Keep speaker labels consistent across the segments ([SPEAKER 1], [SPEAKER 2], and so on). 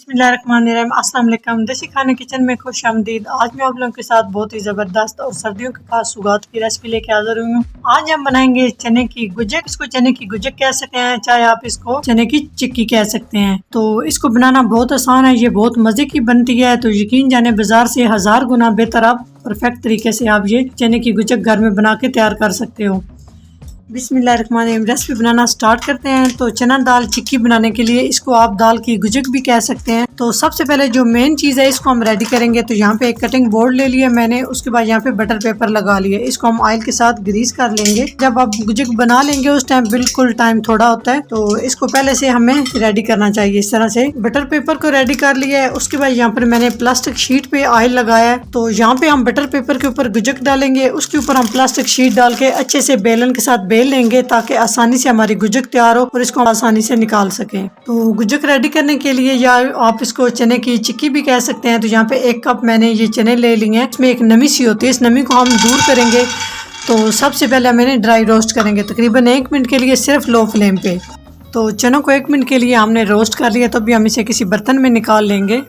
[SPEAKER 1] बिस्मिल्लाहिर्रहमानिर्रहीम, अस्सलाम वालेकुम। देसी खाने किचन में खुश आमदीद। आज मैं आप लोगों के साथ बहुत ही ज़बरदस्त और सर्दियों के खास सुगात की रेसिपी लेके हाजिर हुई हूँ। आज हम बनाएंगे चने की गुजक। इसको चने की गुजक कह सकते हैं, चाहे आप इसको चने की चिक्की कह सकते हैं। तो इसको बनाना बहुत आसान है, ये बहुत मज़े की बनती है। तो यकीन जाने बाजार से 1000 गुना बेहतर आप परफेक्ट तरीके से आप ये चने की गुजक घर में बना के तैयार कर सकते हो। बिस्मिल्लाहिर्रहमानिर्रहीम, रेसिपी बनाना स्टार्ट करते हैं। तो चना दाल चिक्की बनाने के लिए, इसको आप दाल की गुजक भी कह सकते हैं। तो सबसे पहले जो मेन चीज़ है इसको हम रेडी करेंगे। तो यहाँ पे एक कटिंग बोर्ड ले लिया मैंने, उसके बाद यहाँ पे बटर पेपर लगा लिया। इसको हम ऑयल के साथ ग्रीस कर लेंगे। जब आप गुजक बना लेंगे उस टाइम बिल्कुल टाइम थोड़ा होता है, तो इसको पहले से हमें रेडी करना चाहिए। इस तरह से बटर पेपर को रेडी कर लिया है। उसके बाद यहाँ पर मैंने प्लास्टिक शीट पे ऑयल लगाया है। तो यहाँ पे हम बटर पेपर के ऊपर गुजक डालेंगे, उसके ऊपर हम प्लास्टिक शीट डाल के अच्छे से बेलन के साथ बेल लेंगे ताकि आसानी से हमारी गुजक तैयार हो और इसको आसानी से निकाल सकें। तो गुजक रेडी करने के लिए, या आप इसको चने की चिक्की भी कह सकते हैं, तो यहाँ पे 1 कप मैंने ये चने ले लिए हैं। इसमें एक नमी सी होती है, इस नमी को हम दूर करेंगे। तो सबसे पहले मैंने ड्राई रोस्ट करेंगे तकरीबन 1 मिनट के लिए, सिर्फ लो फ्लेम पे। तो चनों को 1 मिनट के लिए हमने रोस्ट कर लिया, तो अभी हम इसे किसी बर्तन में निकाल लेंगे।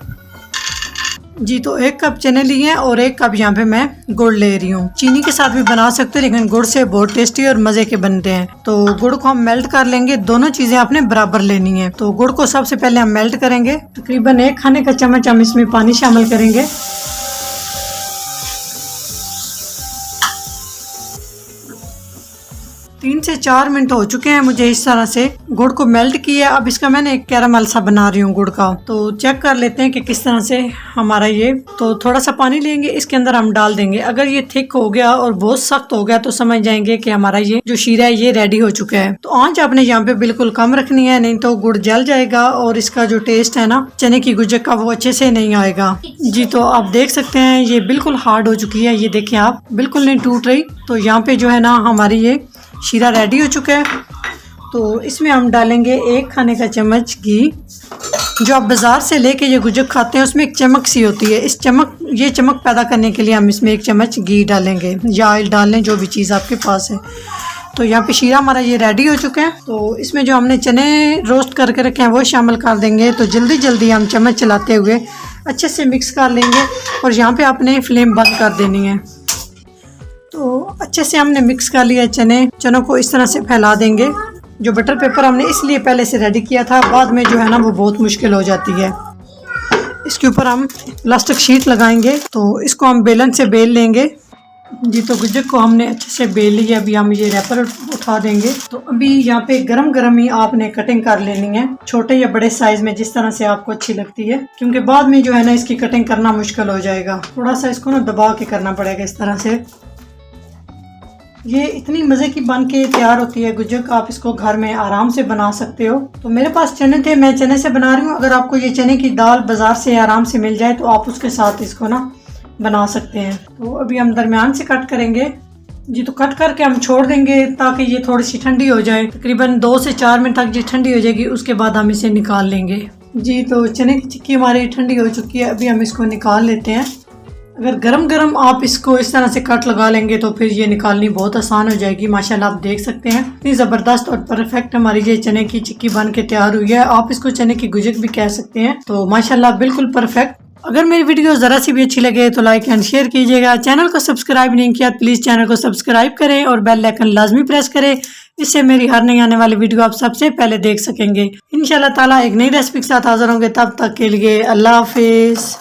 [SPEAKER 1] जी, तो 1 कप चने लिए हैं और 1 कप यहाँ पे मैं गुड़ ले रही हूँ। चीनी के साथ भी बना सकते हैं, लेकिन गुड़ से बहुत टेस्टी और मज़े के बनते हैं। तो गुड़ को हम मेल्ट कर लेंगे। दोनों चीज़ें आपने बराबर लेनी है। तो गुड़ को सबसे पहले हम मेल्ट करेंगे। तकरीबन 1 खाने का चम्मच हम इसमें पानी शामिल करेंगे। 3 से 4 मिनट हो चुके हैं मुझे इस तरह से गुड़ को मेल्ट किया। अब इसका मैंने एक कैरामल सा बना रही हूँ गुड़ का। तो चेक कर लेते हैं कि किस तरह से हमारा ये। तो थोड़ा सा पानी लेंगे, इसके अंदर हम डाल देंगे। अगर ये थिक हो गया और बहुत सख्त हो गया तो समझ जाएंगे कि हमारा ये जो शीरा है ये रेडी हो चुका है। तो आंच आपने यहाँ पे बिल्कुल कम रखनी है, नहीं तो गुड़ जल जाएगा और इसका जो टेस्ट है ना चने की गुजक का, वो अच्छे से नहीं आएगा। जी, तो आप देख सकते हैं ये बिल्कुल हार्ड हो चुकी है। ये देखें आप, बिल्कुल नहीं टूट रही। तो यहाँ पे जो है ना हमारी ये शीरा रेडी हो चुका है। तो इसमें हम डालेंगे 1 खाने का चम्मच घी। जो आप बाज़ार से लेके ये गुजक खाते हैं उसमें एक चमक सी होती है, ये चमक पैदा करने के लिए हम इसमें 1 चम्मच घी डालेंगे, या ऑयल डाल लें, जो भी चीज़ आपके पास है। तो यहाँ पे शीरा हमारा ये रेडी हो चुका है। तो इसमें जो हमने चने रोस्ट करके रखे हैं वो शामिल कर देंगे। तो जल्दी जल्दी हम चम्मच चलाते हुए अच्छे से मिक्स कर लेंगे और यहाँ पे आपने फ्लेम बंद कर देनी है। तो अच्छे से हमने मिक्स कर लिया चनों को इस तरह से फैला देंगे। जो बटर पेपर हमने इसलिए पहले से रेडी किया था, बाद में जो है ना वो बहुत मुश्किल हो जाती है। इसके ऊपर हम प्लास्टिक शीट लगाएंगे। तो इसको हम बेलन से बेल लेंगे। जी, तो गुजक को हमने अच्छे से बेल लिया। अभी हम ये रैपर उठा देंगे। तो अभी यहाँ पे गरम गरम ही आपने कटिंग कर लेनी है, छोटे या बड़े साइज में, जिस तरह से आपको अच्छी लगती है, क्योंकि बाद में जो है ना इसकी कटिंग करना मुश्किल हो जाएगा। थोड़ा सा इसको ना दबा के करना पड़ेगा इस तरह से। ये इतनी मज़े की बन के तैयार होती है गुजक, आप इसको घर में आराम से बना सकते हो। तो मेरे पास चने थे, मैं चने से बना रही हूँ। अगर आपको ये चने की दाल बाज़ार से आराम से मिल जाए तो आप उसके साथ इसको ना बना सकते हैं। तो अभी हम दरमियान से कट करेंगे। जी, तो कट करके हम छोड़ देंगे ताकि ये थोड़ी सी ठंडी हो जाए। तकरीबन 2 से 4 मिनट तक ये ठंडी हो जाएगी, उसके बाद हम इसे निकाल लेंगे। जी, तो चने की चिक्की हमारी ठंडी हो चुकी है। अभी हम इसको निकाल लेते हैं। अगर गरम गरम आप इसको इस तरह से कट लगा लेंगे तो फिर ये निकालनी बहुत आसान हो जाएगी। माशाल्लाह आप देख सकते हैं इतनी ज़बरदस्त और परफेक्ट हमारी ये चने की चिक्की बन के तैयार हुई है। आप इसको चने की गुजक भी कह सकते हैं। तो माशाल्लाह बिल्कुल परफेक्ट। अगर मेरी वीडियो ज़रा सी भी अच्छी लगे तो लाइक एंड शेयर कीजिएगा। चैनल को सब्सक्राइब नहीं किया प्लीज़ चैनल को सब्सक्राइब करें और बेल आइकन लाजमी प्रेस करें, इससे मेरी हर नई आने वाली वीडियो आप सबसे पहले देख सकेंगे। इंशाल्लाह ताला एक नई रेसिपी के साथ हाजिर होंगे। तब तक के लिए अल्लाह हाफिज़।